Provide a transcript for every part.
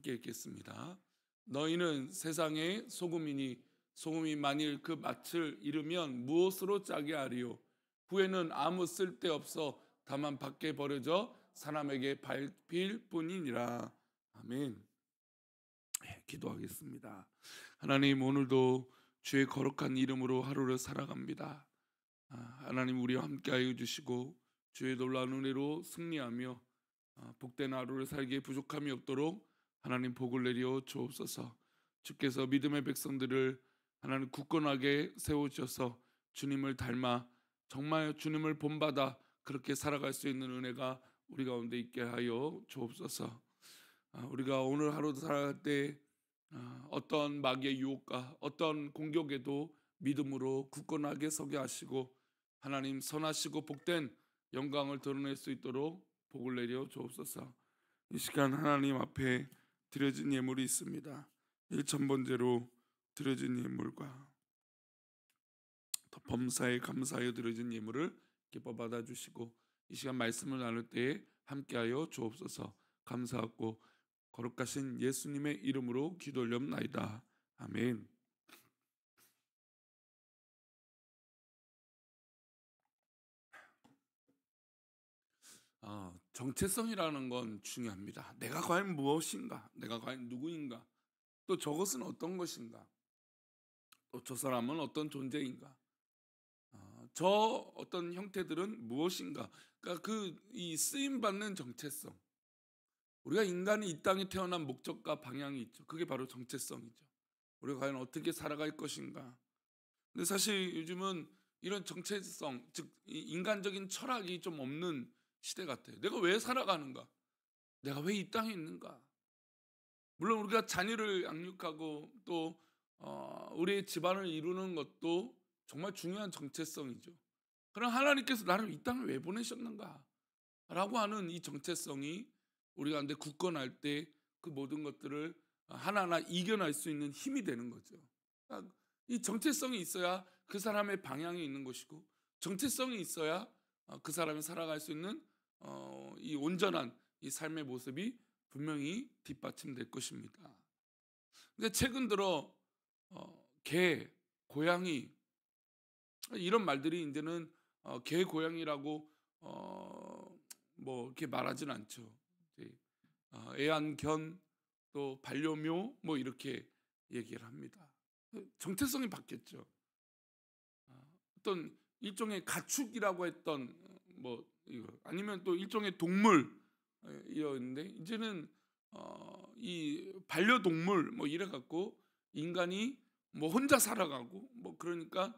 함께 읽겠습니다. 너희는 세상의 소금이니 소금이 만일 그 맛을 잃으면 무엇으로 짜게 하리요? 후에는 아무 쓸데없어 다만 밖에 버려져 사람에게 밟힐 뿐이니라. 아멘. 기도하겠습니다. 하나님, 오늘도 주의 거룩한 이름으로 하루를 살아갑니다. 하나님, 우리와 함께하여 주시고 주의 놀라운 은혜로 승리하며 복된 하루를 살기에 부족함이 없도록 하나님 복을 내려 주옵소서. 주께서 믿음의 백성들을 하나님 굳건하게 세우셔서 주님을 닮아 정말 주님을 본받아 그렇게 살아갈 수 있는 은혜가 우리 가운데 있게 하여 주옵소서. 우리가 오늘 하루 살아갈 때 어떤 마귀의 유혹과 어떤 공격에도 믿음으로 굳건하게 서게 하시고 하나님 선하시고 복된 영광을 드러낼 수 있도록 복을 내려 주옵소서. 이 시간 하나님 앞에 드려진 예물이 있습니다. 1,000번째로 드려진 예물과 더 범사에 감사하여 드려진 예물을 기뻐 받아주시고 이 시간 말씀을 나눌 때에 함께하여 주옵소서. 감사하고 거룩하신 예수님의 이름으로 기도 올려옵나이다. 아멘. 정체성이라는 건 중요합니다. 내가 과연 무엇인가? 내가 과연 누구인가? 또 저것은 어떤 것인가? 또 저 사람은 어떤 존재인가? 저 어떤 형태들은 무엇인가? 그러니까 이 쓰임 받는 정체성. 우리가 인간이 이 땅에 태어난 목적과 방향이 있죠. 그게 바로 정체성이죠. 우리가 과연 어떻게 살아갈 것인가? 근데 사실 요즘은 이런 정체성, 즉 이 인간적인 철학이 좀 없는 시대 같아요. 내가 왜 살아가는가? 내가 왜 이 땅에 있는가? 물론 우리가 자녀를 양육하고 또 우리의 집안을 이루는 것도 정말 중요한 정체성이죠. 그럼 하나님께서 나를 이 땅에 왜 보내셨는가? 라고 하는 이 정체성이 우리 가운데 굳건할 때 그 모든 것들을 하나하나 이겨낼 수 있는 힘이 되는 거죠. 그러니까 이 정체성이 있어야 그 사람의 방향이 있는 것이고 정체성이 있어야 그 사람이 살아갈 수 있는 이 온전한 이 삶의 모습이 분명히 뒷받침될 것입니다. 근데 최근 들어 개, 고양이 이런 말들이 이제는 개, 고양이라고 뭐 이렇게 말하지는 않죠. 이제 애완견 또 반려묘 뭐 이렇게 얘기를 합니다. 정체성이 바뀌었죠. 어떤 일종의 가축이라고 했던 뭐 이거 아니면 또 일종의 동물이었는데 이제는 이 반려동물 뭐 이래 갖고 인간이 뭐 혼자 살아가고 뭐 그러니까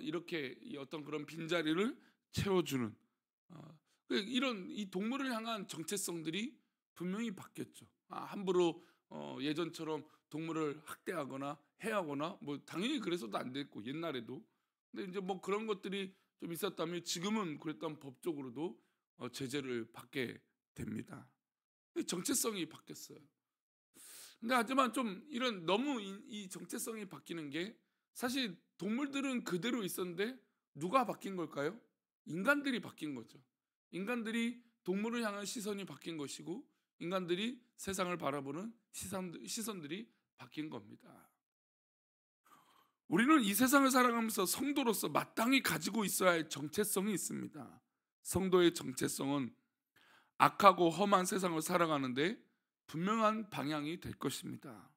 이렇게 이 어떤 그런 빈자리를 채워주는 이런 이 동물을 향한 정체성들이 분명히 바뀌었죠. 함부로 예전처럼 동물을 학대하거나 해하거나 뭐 당연히 그래서도 안 됐고 옛날에도 근데 이제 뭐 그런 것들이 좀 있었다면 지금은 그랬던 법적으로도 제재를 받게 됩니다. 정체성이 바뀌었어요. 근데 하지만 좀 이런 너무 이 정체성이 바뀌는 게 사실 동물들은 그대로 있었는데 누가 바뀐 걸까요? 인간들이 바뀐 거죠. 인간들이 동물을 향한 시선이 바뀐 것이고 인간들이 세상을 바라보는 시선들이 바뀐 겁니다. 우리는 이 세상을 살아가면서 성도로서 마땅히 가지고 있어야 할 정체성이 있습니다. 성도의 정체성은 악하고 험한 세상을 살아가는데 분명한 방향이 될 것입니다.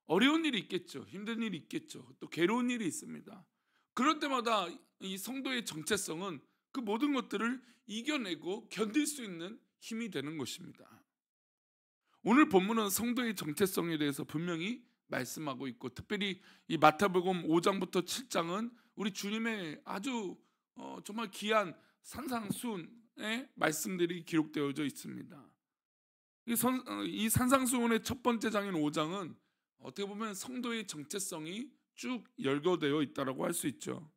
어려운 일이 있겠죠. 힘든 일이 있겠죠. 또 괴로운 일이 있습니다. 그럴 때마다 이 성도의 정체성은 그 모든 것들을 이겨내고 견딜 수 있는 힘이 되는 것입니다. 오늘 본문은 성도의 정체성에 대해서 분명히 말씀하고 있고 특별히 이 마태복음 5장부터 7장은 우리 주님의 아주 정말 귀한 산상수훈의 말씀들이 기록되어져 있습니다. 이 산상수훈의 첫 번째 장인 5장은 어떻게 보면 성도의 정체성이 쭉 열거되어 있다고 할 수 있죠.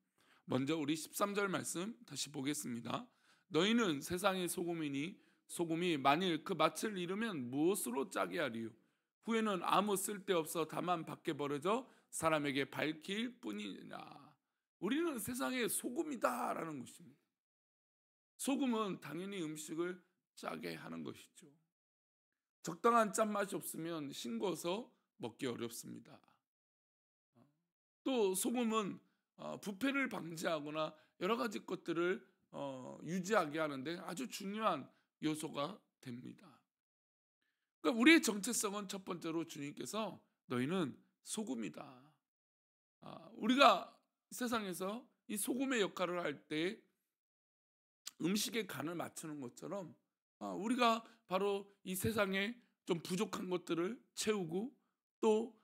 먼저 우리 13절 말씀 다시 보겠습니다. 너희는 세상의 소금이니 소금이 만일 그 맛을 잃으면 무엇으로 짜게 하리요? 후에는 아무 쓸데없어 다만 밖에 버려져 사람에게 밝힐 뿐이니라. 우리는 세상의 소금이다라는 것입니다. 소금은 당연히 음식을 짜게 하는 것이죠. 적당한 짠맛이 없으면 싱거워서 먹기 어렵습니다. 또 소금은 부패를 방지하거나 여러 가지 것들을 유지하게 하는데 아주 중요한 요소가 됩니다. 그러니까 우리의 정체성은 첫 번째로 주님께서 너희는 소금이다. 우리가 세상에서 이 소금의 역할을 할 때 음식의 간을 맞추는 것처럼 우리가 바로 이 세상에 좀 부족한 것들을 채우고 또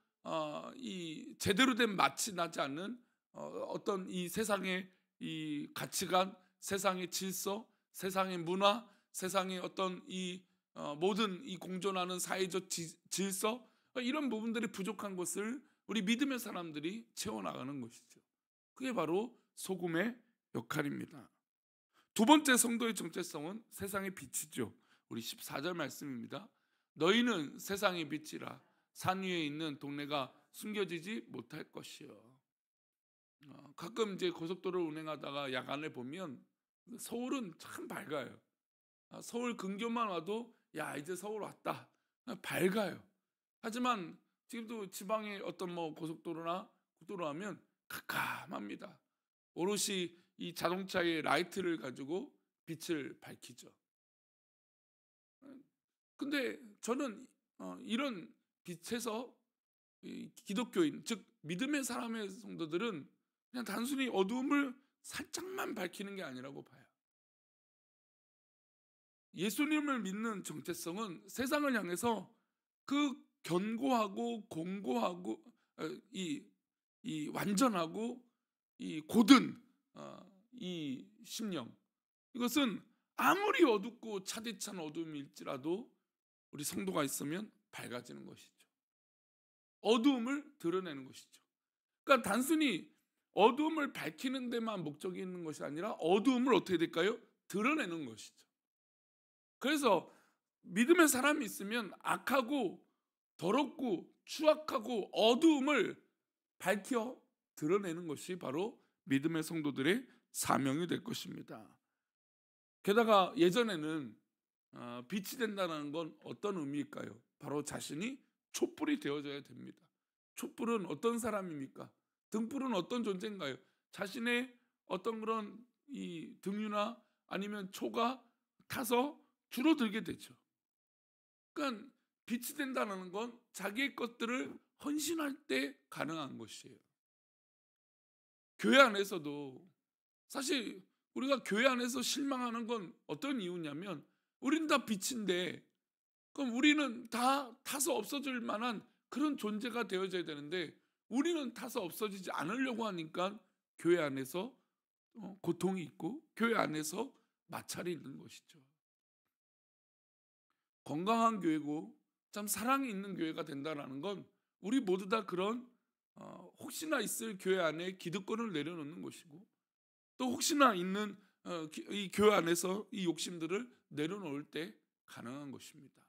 이 제대로 된 맛이 나지 않는 어떤 이 세상의 이 가치관, 세상의 질서, 세상의 문화, 세상의 어떤 이 모든 이 공존하는 사회적 질서, 이런 부분들이 부족한 것을 우리 믿음의 사람들이 채워나가는 것이죠. 그게 바로 소금의 역할입니다. 두 번째 성도의 정체성은 세상의 빛이죠. 우리 14절 말씀입니다. 너희는 세상의 빛이라 산 위에 있는 동네가 숨겨지지 못할 것이요. 가끔 이제 고속도로를 운행하다가 야간에 보면 서울은 참 밝아요. 서울 근교만 와도 야 이제 서울 왔다, 밝아요. 하지만 지금도 지방의 어떤 뭐 고속도로나 국도로 하면 깜깜합니다. 오롯이 이 자동차의 라이트를 가지고 빛을 밝히죠. 근데 저는 이런 빛에서 이 기독교인, 즉 믿음의 사람의 성도들은 그냥 단순히 어두움을 살짝만 밝히는 게 아니라고 봐요. 예수님을 믿는 정체성은 세상을 향해서 그 견고하고 공고하고 이 완전하고 이 고든 이 심령, 이것은 아무리 어둡고 차디찬 어둠일지라도 우리 성도가 있으면 밝아지는 것이죠. 어두움을 드러내는 것이죠. 그러니까 단순히 어두움을 밝히는 데만 목적이 있는 것이 아니라 어두움을 어떻게 될까요? 드러내는 것이죠. 그래서 믿음의 사람이 있으면 악하고 더럽고 추악하고 어두움을 밝혀 드러내는 것이 바로 믿음의 성도들의 사명이 될 것입니다. 게다가 예전에는 빛이 된다는 건 어떤 의미일까요? 바로 자신이 촛불이 되어져야 됩니다. 촛불은 어떤 사람입니까? 등불은 어떤 존재인가요? 자신의 어떤 그런 이 등유나 아니면 초가 타서 줄어들게 되죠. 그러니까 빛이 된다는 건 자기의 것들을 헌신할 때 가능한 것이에요. 교회 안에서도 사실 우리가 교회 안에서 실망하는 건 어떤 이유냐면 우리는 다 빛인데 그럼 우리는 다 타서 없어질 만한 그런 존재가 되어져야 되는데 우리는 타서 없어지지 않으려고 하니까 교회 안에서 고통이 있고 교회 안에서 마찰이 있는 것이죠. 건강한 교회고 참 사랑이 있는 교회가 된다는 건 우리 모두 다 그런 혹시나 있을 교회 안에 기득권을 내려놓는 것이고 또 혹시나 있는 이 교회 안에서 이 욕심들을 내려놓을 때 가능한 것입니다.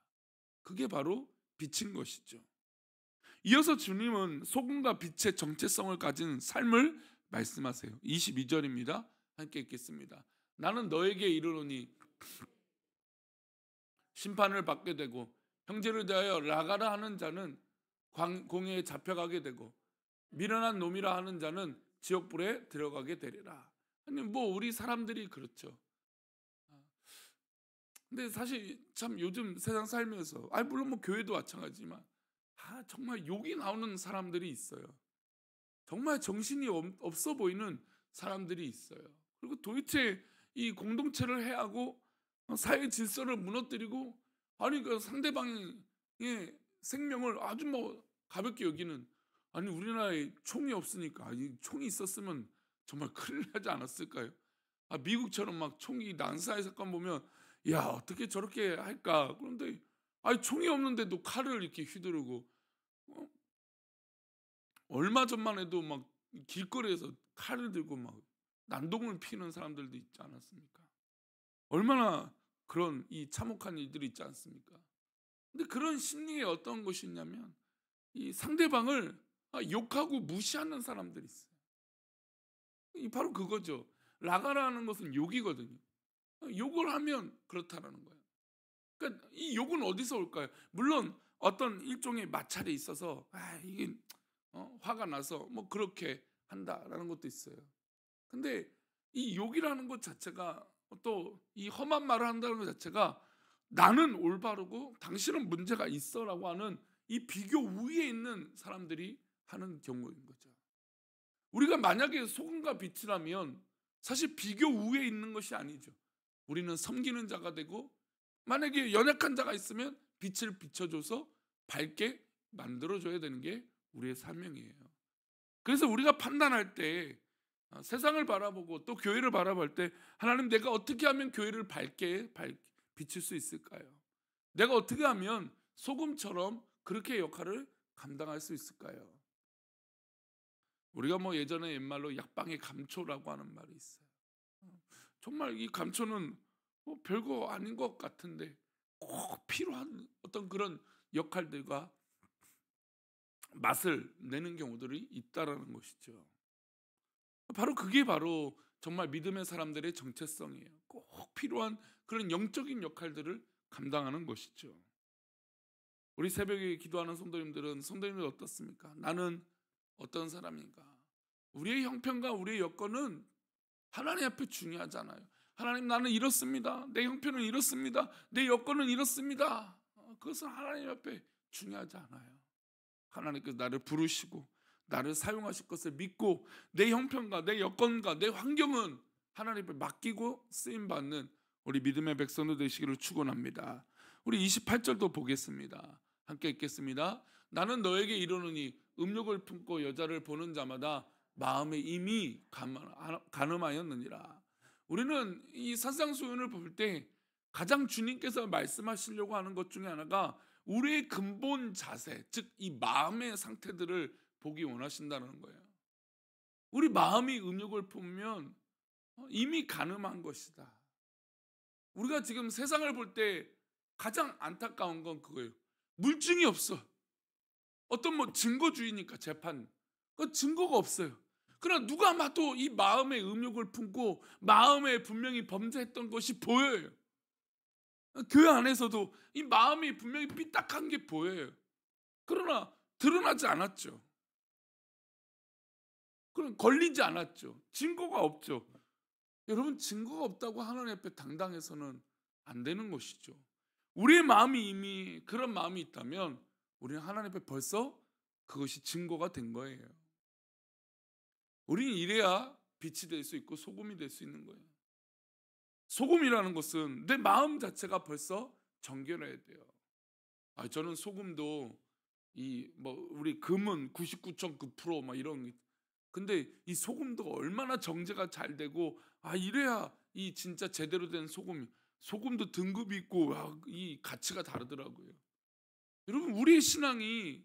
그게 바로 빛인 것이죠. 이어서 주님은 소금과 빛의 정체성을 가진 삶을 말씀하세요. 22절입니다. 함께 읽겠습니다. 나는 너에게 이르노니 심판을 받게 되고 형제를 대하여 라가라 하는 자는 공회에 잡혀가게 되고 미련한 놈이라 하는 자는 지옥불에 들어가게 되리라. 아니 뭐 우리 사람들이 그렇죠. 근데 사실 참 요즘 세상 살면서 물론 뭐 교회도 마찬가지지만 정말 욕이 나오는 사람들이 있어요. 정말 정신이 없어 보이는 사람들이 있어요. 그리고 도대체 이 공동체를 해하고 사회 질서를 무너뜨리고 그 상대방의 생명을 아주 뭐 가볍게 여기는 우리나라에 총이 없으니까 이 총이 있었으면 정말 큰일 나지 않았을까요? 미국처럼 막 총이 난사의 사건 보면 야 어떻게 저렇게 할까? 그런데 총이 없는데도 칼을 이렇게 휘두르고 얼마 전만 해도 막 길거리에서 칼을 들고 막 난동을 피우는 사람들도 있지 않았습니까? 얼마나 그런 이 참혹한 일들이 있지 않습니까? 근데 그런 심리에 어떤 것이 있냐면 이 상대방을 욕하고 무시하는 사람들이 있어요. 바로 그거죠. 라가라는 것은 욕이거든요. 욕을 하면 그렇다라는 거예요. 그러니까 이 욕은 어디서 올까요? 물론 어떤 일종의 마찰이 있어서 이게 화가 나서 뭐 그렇게 한다라는 것도 있어요. 근데 이 욕이라는 것 자체가 또 이 험한 말을 한다는 것 자체가 나는 올바르고 당신은 문제가 있어라고 하는 이 비교 우위에 있는 사람들이 하는 경우인 거죠. 우리가 만약에 소금과 빛이라면 사실 비교 우위에 있는 것이 아니죠. 우리는 섬기는 자가 되고 만약에 연약한 자가 있으면 빛을 비춰줘서 밝게 만들어줘야 되는 게 우리의 사명이에요. 그래서 우리가 판단할 때 세상을 바라보고 또 교회를 바라볼 때 하나님 내가 어떻게 하면 교회를 밝게 비칠 수 있을까요? 내가 어떻게 하면 소금처럼 그렇게 역할을 감당할 수 있을까요? 우리가 뭐 예전에 옛말로 약방의 감초라고 하는 말이 있어요. 정말 이 감초는 뭐 별거 아닌 것 같은데 꼭 필요한 어떤 그런 역할들과 맛을 내는 경우들이 있다라는 것이죠. 그게 바로 정말 믿음의 사람들의 정체성이에요. 꼭 필요한 그런 영적인 역할들을 감당하는 것이죠. 우리 새벽에 기도하는 성도님들 어떻습니까? 나는 어떤 사람인가? 우리의 형편과 우리의 여건은 하나님 앞에 중요하잖아요. 하나님 나는 이렇습니다. 내 형편은 이렇습니다. 내 여건은 이렇습니다. 그것은 하나님 앞에 중요하지 않아요. 하나님께서 나를 부르시고 나를 사용하실 것을 믿고 내 형편과 내 여건과 내 환경은 하나님 앞에 맡기고 쓰임받는 우리 믿음의 백성들 되시기를 축원합니다. 우리 28절도 보겠습니다. 함께 읽겠습니다. 나는 너에게 이르노니 음욕을 품고 여자를 보는 자마다 마음에 이미 간음하였느니라. 우리는 이 산상수훈을 볼 때 가장 주님께서 말씀하시려고 하는 것 중에 하나가 우리의 근본 자세, 즉 이 마음의 상태들을 보기 원하신다는 거예요. 우리 마음이 음욕을 품으면 이미 간음한 것이다. 우리가 지금 세상을 볼 때 가장 안타까운 건 그거예요. 물증이 없어. 어떤 뭐 증거주의니까 재판. 그 증거가 없어요. 그러나 누가 봐도 이 마음의 음욕을 품고 마음에 분명히 범죄했던 것이 보여요. 교회 안에서도 이 마음이 분명히 삐딱한 게 보여요. 그러나 드러나지 않았죠. 그럼 걸리지 않았죠. 증거가 없죠. 여러분 증거가 없다고 하나님 앞에 당당해서는 안 되는 것이죠. 우리의 마음이 이미 그런 마음이 있다면 우리는 하나님 앞에 벌써 그것이 증거가 된 거예요. 우리는 이래야 빛이 될 수 있고 소금이 될 수 있는 거예요. 소금이라는 것은 내 마음 자체가 벌써 정결해야 돼요. 저는 소금도 이 뭐 우리 금은 99.9%막 이런 근데 이 소금도 얼마나 정제가 잘 되고 이래야 이 진짜 제대로 된 소금도 등급이 있고 이 가치가 다르더라고요. 여러분 우리의 신앙이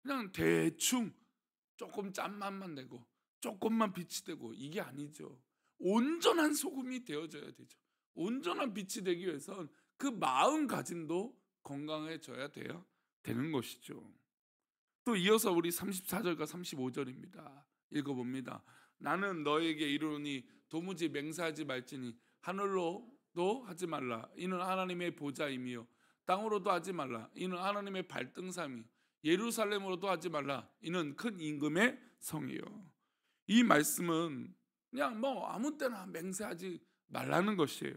그냥 대충 조금 짠맛만 내고 조금만 빛이 되고 이게 아니죠. 온전한 소금이 되어져야 되죠. 온전한 빛이 되기 위해선 그 마음가짐도 건강해져야 되는 것이죠. 또 이어서 우리 34절과 35절입니다. 읽어봅니다. 나는 너에게 이르노니 도무지 맹세하지 말지니 하늘로도 하지 말라. 이는 하나님의 보좌이며 땅으로도 하지 말라. 이는 하나님의 발등삼이 예루살렘으로도 하지 말라. 이는 큰 임금의 성이요. 이 말씀은 그냥 뭐 아무 때나 맹세하지 말라는 것이에요.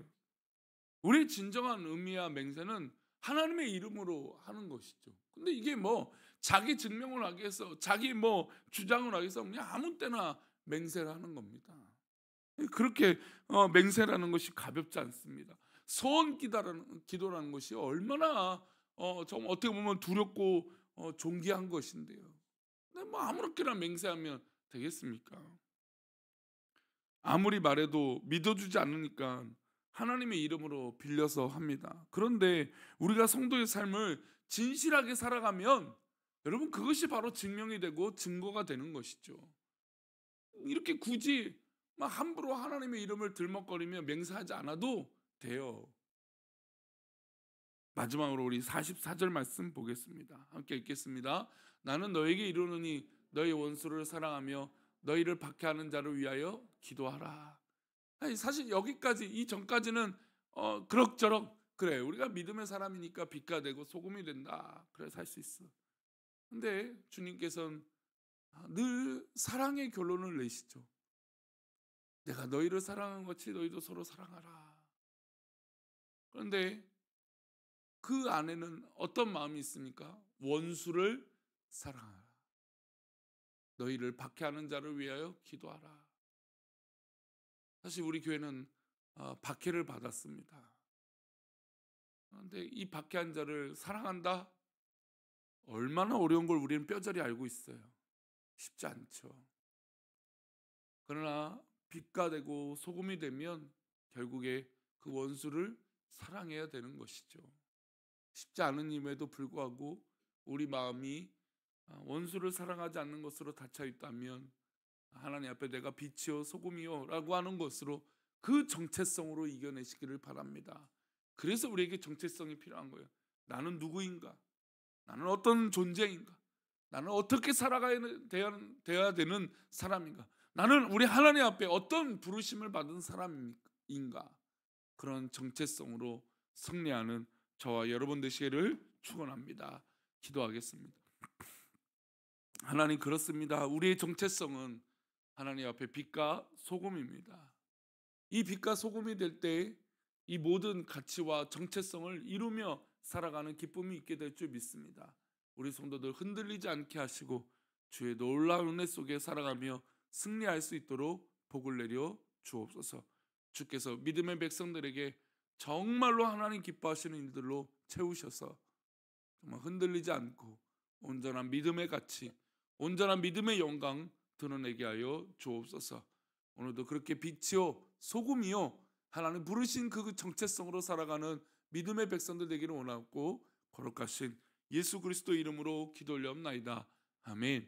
우리의 진정한 의미와 맹세는 하나님의 이름으로 하는 것이죠. 근데 이게 뭐 자기 증명을 하기 위해서 자기 뭐 주장을 하기 위해서 그냥 아무 때나 맹세를 하는 겁니다. 그렇게 맹세라는 것이 가볍지 않습니다. 소원 기도라는 것이 얼마나 좀 어떻게 보면 두렵고 존귀한 것인데요. 근데 뭐 아무렇게나 맹세하면 되겠습니까? 아무리 말해도 믿어주지 않으니까 하나님의 이름으로 빌려서 합니다. 그런데 우리가 성도의 삶을 진실하게 살아가면 여러분 그것이 바로 증명이 되고 증거가 되는 것이죠. 이렇게 굳이 막 함부로 하나님의 이름을 들먹거리며 맹세하지 않아도 돼요. 마지막으로 우리 44절 말씀 보겠습니다. 함께 읽겠습니다. 나는 너에게 이르노니 너희 원수를 사랑하며 너희를 박해하는 자를 위하여 기도하라. 사실 여기까지 이 전까지는 그럭저럭 그래, 우리가 믿음의 사람이니까 빛가 되고 소금이 된다, 그래 살 수 있어. 근데 주님께서는 늘 사랑의 결론을 내시죠. 내가 너희를 사랑한 것 같이 너희도 서로 사랑하라. 그런데 그 안에는 어떤 마음이 있습니까? 원수를 사랑하라. 너희를 박해하는 자를 위하여 기도하라. 사실 우리 교회는 박해를 받았습니다. 그런데 이 박해한 자를 사랑한다? 얼마나 어려운 걸 우리는 뼈저리 알고 있어요. 쉽지 않죠. 그러나 빛가 되고 소금이 되면 결국에 그 원수를 사랑해야 되는 것이죠. 쉽지 않은 임에도 불구하고 우리 마음이 원수를 사랑하지 않는 것으로 닫혀 있다면 하나님 앞에 내가 빛이요 소금이요 라고 하는 것으로 그 정체성으로 이겨내시기를 바랍니다. 그래서 우리에게 정체성이 필요한 거예요. 나는 누구인가? 나는 어떤 존재인가? 나는 어떻게 살아가야 돼야 되는 사람인가? 나는 우리 하나님 앞에 어떤 부르심을 받은 사람인가? 그런 정체성으로 승리하는 저와 여러분 되시기를 축원합니다. 기도하겠습니다. 하나님, 그렇습니다. 우리의 정체성은 하나님 앞에 빛과 소금입니다. 이 빛과 소금이 될 때 이 모든 가치와 정체성을 이루며 살아가는 기쁨이 있게 될 줄 믿습니다. 우리 성도들 흔들리지 않게 하시고 주의 놀라운 은혜 속에 살아가며 승리할 수 있도록 복을 내려 주옵소서. 주께서 믿음의 백성들에게 정말로 하나님 기뻐하시는 일들로 채우셔서 정말 흔들리지 않고 온전한 믿음의 가치, 온전한 믿음의 영광 드러내게 하여 주옵소서. 오늘도 그렇게 빛이요 소금이요 하나님 부르신 그 정체성으로 살아가는 믿음의 백성들 되기를 원하고 거룩하신 예수 그리스도 이름으로 기도 올려옵나이다. 아멘.